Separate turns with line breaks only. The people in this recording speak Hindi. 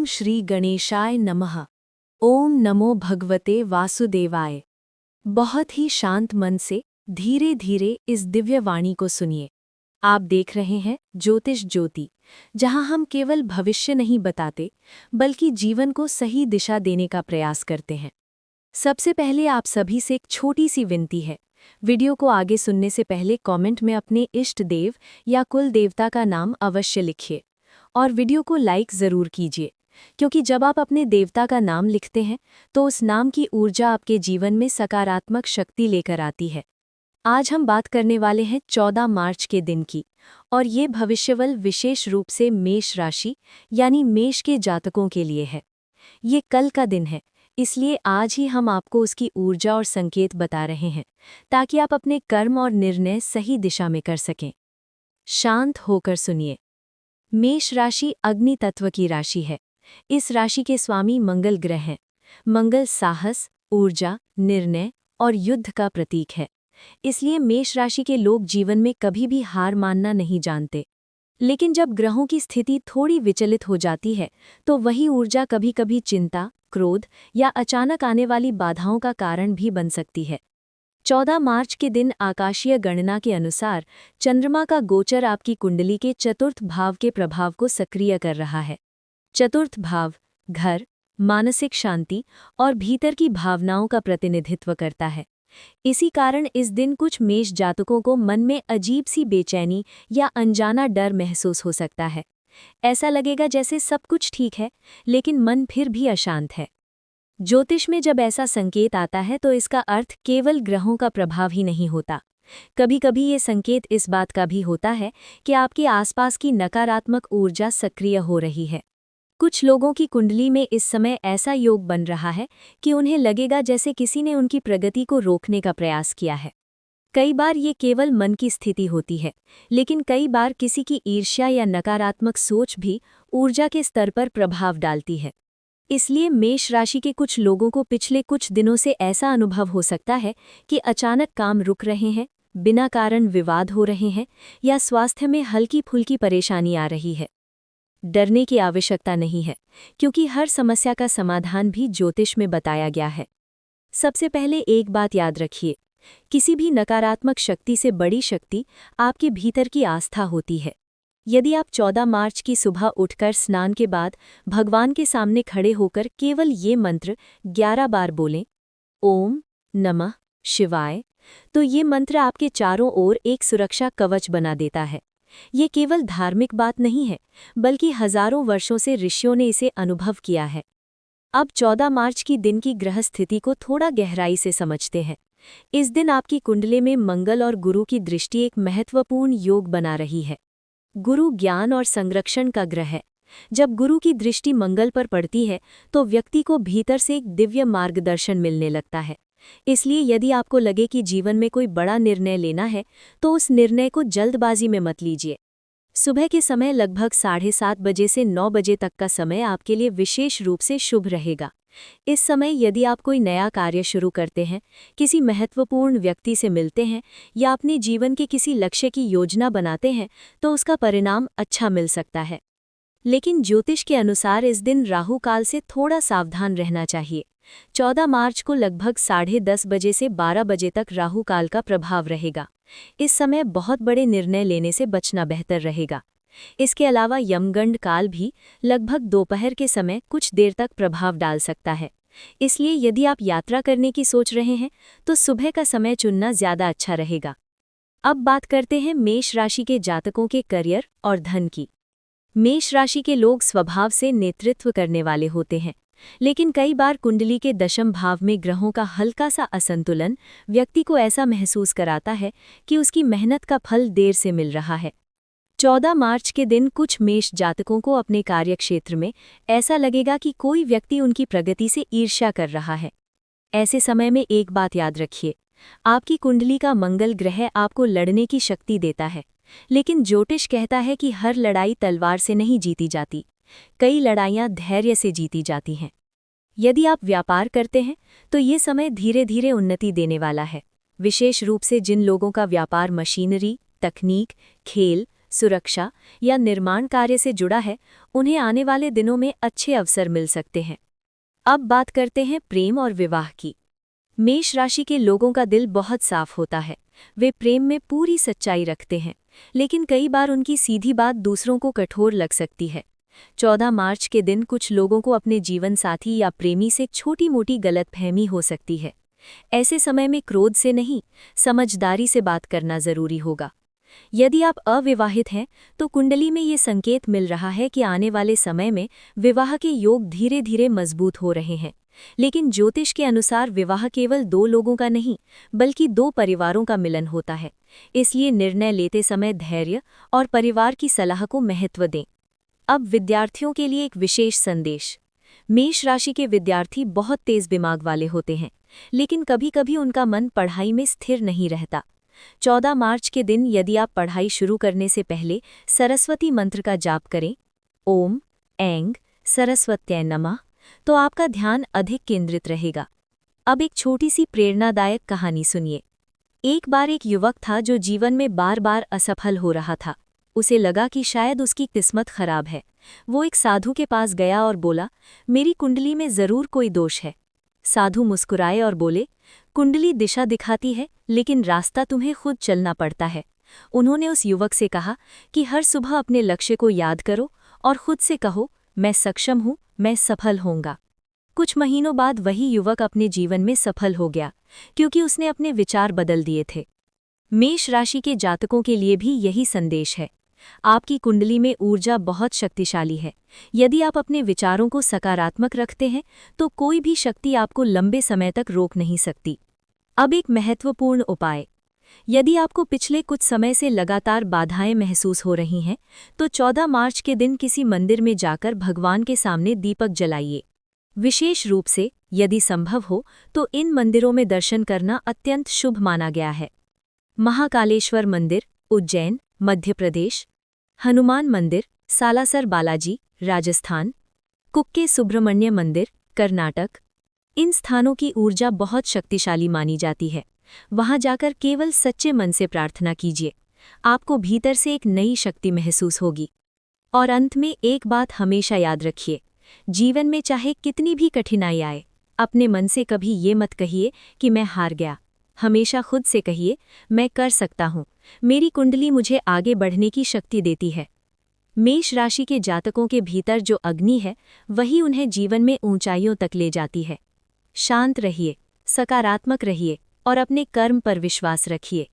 ओम श्री गणेशाय नमः। ओम नमो भगवते वासुदेवाय। बहुत ही शांत मन से धीरे धीरे इस दिव्य वाणी को सुनिए। आप देख रहे हैं ज्योतिष ज्योति, जहां हम केवल भविष्य नहीं बताते बल्कि जीवन को सही दिशा देने का प्रयास करते हैं। सबसे पहले आप सभी से एक छोटी सी विनती है। वीडियो को आगे सुनने से पहले कमेंट में अपने इष्ट देव या कुल देवता का नाम अवश्य लिखिए और वीडियो को लाइक ज़रूर कीजिए, क्योंकि जब आप अपने देवता का नाम लिखते हैं तो उस नाम की ऊर्जा आपके जीवन में सकारात्मक शक्ति लेकर आती है। आज हम बात करने वाले हैं 14 मार्च के दिन की, और ये भविष्यवल विशेष रूप से मेष राशि यानी मेष के जातकों के लिए है। ये कल का दिन है, इसलिए आज ही हम आपको उसकी ऊर्जा और संकेत बता रहे हैं ताकि आप अपने कर्म और निर्णय सही दिशा में कर सकें। शांत होकर सुनिए। मेष राशि अग्नि तत्व की राशि है। इस राशि के स्वामी मंगल ग्रह हैं। मंगल साहस, ऊर्जा, निर्णय और युद्ध का प्रतीक है। इसलिए मेष राशि के लोग जीवन में कभी भी हार मानना नहीं जानते। लेकिन जब ग्रहों की स्थिति थोड़ी विचलित हो जाती है तो वही ऊर्जा कभी कभी चिंता, क्रोध या अचानक आने वाली बाधाओं का कारण भी बन सकती है। 14 मार्च के दिन आकाशीय गणना के अनुसार चंद्रमा का गोचर आपकी कुंडली के चतुर्थ भाव के प्रभाव को सक्रिय कर रहा है। चतुर्थ भाव घर, मानसिक शांति और भीतर की भावनाओं का प्रतिनिधित्व करता है। इसी कारण इस दिन कुछ मेष जातकों को मन में अजीब सी बेचैनी या अनजाना डर महसूस हो सकता है। ऐसा लगेगा जैसे सब कुछ ठीक है, लेकिन मन फिर भी अशांत है। ज्योतिष में जब ऐसा संकेत आता है तो इसका अर्थ केवल ग्रहों का प्रभाव ही नहीं होता। कभी कभी ये संकेत इस बात का भी होता है कि आपके आसपास की नकारात्मक ऊर्जा सक्रिय हो रही है। कुछ लोगों की कुंडली में इस समय ऐसा योग बन रहा है कि उन्हें लगेगा जैसे किसी ने उनकी प्रगति को रोकने का प्रयास किया है। कई बार ये केवल मन की स्थिति होती है, लेकिन कई बार किसी की ईर्ष्या या नकारात्मक सोच भी ऊर्जा के स्तर पर प्रभाव डालती है। इसलिए मेष राशि के कुछ लोगों को पिछले कुछ दिनों से ऐसा अनुभव हो सकता है कि अचानक काम रुक रहे हैं, बिना कारण विवाद हो रहे हैं या स्वास्थ्य में हल्की फुल्की परेशानी आ रही है। डरने की आवश्यकता नहीं है, क्योंकि हर समस्या का समाधान भी ज्योतिष में बताया गया है। सबसे पहले एक बात याद रखिए, किसी भी नकारात्मक शक्ति से बड़ी शक्ति आपके भीतर की आस्था होती है। यदि आप 14 मार्च की सुबह उठकर स्नान के बाद भगवान के सामने खड़े होकर केवल ये मंत्र 11 बार बोलें, ओम नमः शिवाय, तो ये मंत्र आपके चारों ओर एक सुरक्षा कवच बना देता है। ये केवल धार्मिक बात नहीं है, बल्कि हजारों वर्षों से ऋषियों ने इसे अनुभव किया है। अब 14 मार्च की दिन की ग्रह स्थिति को थोड़ा गहराई से समझते हैं। इस दिन आपकी कुंडली में मंगल और गुरु की दृष्टि एक महत्वपूर्ण योग बना रही है। गुरु ज्ञान और संरक्षण का ग्रह है। जब गुरु की दृष्टि मंगल पर पड़ती है तो व्यक्ति को भीतर से एक दिव्य मार्गदर्शन मिलने लगता है। इसलिए यदि आपको लगे कि जीवन में कोई बड़ा निर्णय लेना है तो उस निर्णय को जल्दबाजी में मत लीजिए। सुबह के समय लगभग 7:30 बजे से 9 बजे तक का समय आपके लिए विशेष रूप से शुभ रहेगा। इस समय यदि आप कोई नया कार्य शुरू करते हैं, किसी महत्वपूर्ण व्यक्ति से मिलते हैं या अपने जीवन के किसी लक्ष्य की योजना बनाते हैं तो उसका परिणाम अच्छा मिल सकता है। लेकिन ज्योतिष के अनुसार इस दिन राहु काल से थोड़ा सावधान रहना चाहिए। 14 मार्च को लगभग 10:30 बजे से 12 बजे तक राहु काल का प्रभाव रहेगा। इस समय बहुत बड़े निर्णय लेने से बचना बेहतर रहेगा। इसके अलावा यमगंड काल भी लगभग दोपहर के समय कुछ देर तक प्रभाव डाल सकता है। इसलिए यदि आप यात्रा करने की सोच रहे हैं तो सुबह का समय चुनना ज़्यादा अच्छा रहेगा। अब बात करते हैं मेष राशि के जातकों के करियर और धन की। मेष राशि के लोग स्वभाव से नेतृत्व करने वाले होते हैं, लेकिन कई बार कुंडली के दशम भाव में ग्रहों का हल्का सा असंतुलन व्यक्ति को ऐसा महसूस कराता है कि उसकी मेहनत का फल देर से मिल रहा है। 14 मार्च के दिन कुछ मेष जातकों को अपने कार्यक्षेत्र में ऐसा लगेगा कि कोई व्यक्ति उनकी प्रगति से ईर्ष्या कर रहा है। ऐसे समय में एक बात याद रखिए, आपकी कुंडली का मंगल ग्रह आपको लड़ने की शक्ति देता है, लेकिन ज्योतिष कहता है कि हर लड़ाई तलवार से नहीं जीती जाती। कई लड़ाइयाँ धैर्य से जीती जाती हैं। यदि आप व्यापार करते हैं तो ये समय धीरे धीरे उन्नति देने वाला है। विशेष रूप से जिन लोगों का व्यापार मशीनरी, तकनीक, खेल, सुरक्षा या निर्माण कार्य से जुड़ा है, उन्हें आने वाले दिनों में अच्छे अवसर मिल सकते हैं। अब बात करते हैं प्रेम और विवाह की। मेष राशि के लोगों का दिल बहुत साफ होता है। वे प्रेम में पूरी सच्चाई रखते हैं, लेकिन कई बार उनकी सीधी बात दूसरों को कठोर लग सकती है। 14 मार्च के दिन कुछ लोगों को अपने जीवन साथी या प्रेमी से छोटी मोटी गलतफहमी हो सकती है। ऐसे समय में क्रोध से नहीं, समझदारी से बात करना जरूरी होगा। यदि आप अविवाहित हैं तो कुंडली में ये संकेत मिल रहा है कि आने वाले समय में विवाह के योग धीरे धीरे मजबूत हो रहे हैं। लेकिन ज्योतिष के अनुसार विवाह केवल 2 लोगों का नहीं, बल्कि 2 परिवारों का मिलन होता है। इसलिए निर्णय लेते समय धैर्य और परिवार की सलाह को महत्व दें। अब विद्यार्थियों के लिए एक विशेष संदेश। मेष राशि के विद्यार्थी बहुत तेज दिमाग वाले होते हैं, लेकिन कभी-कभी उनका मन पढ़ाई में स्थिर नहीं रहता। 14 मार्च के दिन यदि आप पढ़ाई शुरू करने से पहले सरस्वती मंत्र का जाप करें, ओम ऐं सरस्वत्यै नमः, तो आपका ध्यान अधिक केंद्रित रहेगा। अब एक छोटी सी प्रेरणादायक कहानी सुनिए। एक बार एक युवक था जो जीवन में बार बार असफल हो रहा था। उसे लगा कि शायद उसकी किस्मत खराब है। वो एक साधु के पास गया और बोला, मेरी कुंडली में जरूर कोई दोष है। साधु मुस्कुराए और बोले, कुंडली दिशा दिखाती है, लेकिन रास्ता तुम्हें खुद चलना पड़ता है। उन्होंने उस युवक से कहा कि हर सुबह अपने लक्ष्य को याद करो और खुद से कहो, मैं सक्षम हूँ, मैं सफल होऊंगा। कुछ महीनों बाद वही युवक अपने जीवन में सफल हो गया, क्योंकि उसने अपने विचार बदल दिए थे। मेष राशि के जातकों के लिए भी यही संदेश है। आपकी कुंडली में ऊर्जा बहुत शक्तिशाली है। यदि आप अपने विचारों को सकारात्मक रखते हैं तो कोई भी शक्ति आपको लंबे समय तक रोक नहीं सकती। अब एक महत्वपूर्ण उपाय। यदि आपको पिछले कुछ समय से लगातार बाधाएं महसूस हो रही हैं, तो 14 मार्च के दिन किसी मंदिर में जाकर भगवान के सामने दीपक जलाइए। विशेष रूप से यदि संभव हो तो इन मंदिरों में दर्शन करना अत्यंत शुभ माना गया है। महाकालेश्वर मंदिर, उज्जैन, मध्य प्रदेश। हनुमान मंदिर, सालासर बालाजी, राजस्थान। कुक्के सुब्रमण्य मंदिर, कर्नाटक। इन स्थानों की ऊर्जा बहुत शक्तिशाली मानी जाती है। वहां जाकर केवल सच्चे मन से प्रार्थना कीजिए। आपको भीतर से एक नई शक्ति महसूस होगी। और अंत में एक बात हमेशा याद रखिए, जीवन में चाहे कितनी भी कठिनाई आए, अपने मन से कभी ये मत कहिए कि मैं हार गया। हमेशा खुद से कहिए, मैं कर सकता हूँ, मेरी कुंडली मुझे आगे बढ़ने की शक्ति देती है। मेष राशि के जातकों के भीतर जो अग्नि है, वही उन्हें जीवन में ऊंचाइयों तक ले जाती है। शांत रहिए, सकारात्मक रहिए और अपने कर्म पर विश्वास रखिए।